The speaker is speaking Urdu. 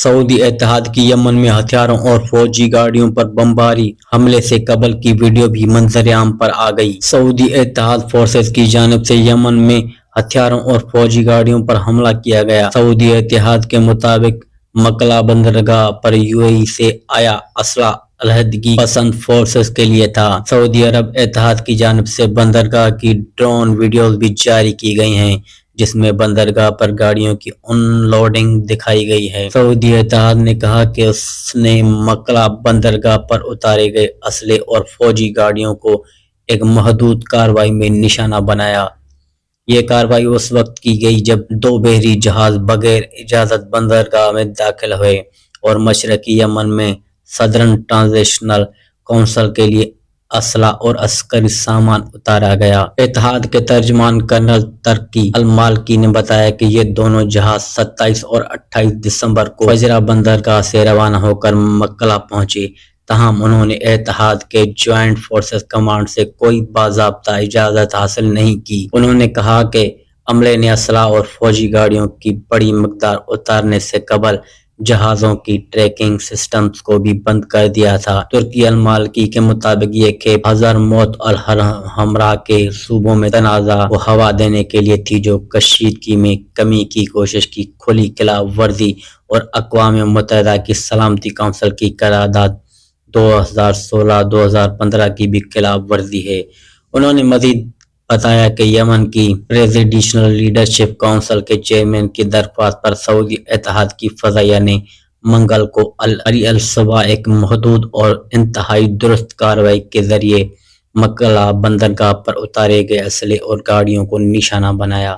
سعودی اتحاد کی یمن میں ہتھیاروں اور فوجی گاڑیوں پر بمباری حملے سے قبل کی ویڈیو بھی منظر عام پر آ گئی۔ سعودی اتحاد فورسز کی جانب سے یمن میں ہتھیاروں اور فوجی گاڑیوں پر حملہ کیا گیا۔ سعودی اتحاد کے مطابق مکلا بندرگاہ پر UAE سے آیا اسلحہ علیحدگی پسند فورسز کے لیے تھا۔ سعودی عرب اتحاد کی جانب سے بندرگاہ کی ڈرون ویڈیوز بھی جاری کی گئی ہیں، جس میں بندرگاہ پر گاڑیوں کی ان لوڈنگ دکھائی گئی ہے۔ سعودی اتحاد نے کہا کہ اس نے مکلا بندرگاہ پر اتارے گئے اسلحے اور فوجی گاڑیوں کو ایک محدود کارروائی میں نشانہ بنایا۔ یہ کارروائی اس وقت کی گئی جب 2 بحری جہاز بغیر اجازت بندرگاہ میں داخل ہوئے اور مشرقی یمن میں سدرن ٹرانزیشنل کونسل کے لیے اسلحہ اور عسکری سامان اتارا گیا۔ اتحاد کے ترجمان کرنل ترکی المالکی نے بتایا کہ یہ دونوں جہاز 27 اور 28 دسمبر کو فجرہ بندرگاہ سے روانہ ہو کر مکلا پہنچے، تاہم انہوں نے اتحاد کے جوائنٹ فورسز کمانڈ سے کوئی باضابطہ اجازت حاصل نہیں کی۔ انہوں نے کہا کہ عملے نے اسلحہ اور فوجی گاڑیوں کی بڑی مقدار اتارنے سے قبل جہازوں کی ٹریکنگ سسٹمز کو بھی بند کر دیا تھا۔ ترکی المالکی کے مطابق یہ کھیپ حضرموت الحمراء کے صوبوں میں تنازع کو ہوا دینے کے لیے تھی، جو کشیدگی میں کمی کی کوشش کی کھلی خلاف ورزی اور اقوام متحدہ کی سلامتی کونسل کی قرارداد 2016-2015 کی بھی خلاف ورزی ہے۔ انہوں نے مزید بتایا کہ یمن کی پریزیڈنشل لیڈرشپ کونسل کے چیئرمین کی درخواست پر سعودی اتحاد کی فضائیہ نے منگل کو الصبح ایک محدود اور انتہائی درست کارروائی کے ذریعے مکلا بندرگاہ پر اتارے گئے اسلحے اور گاڑیوں کو نشانہ بنایا۔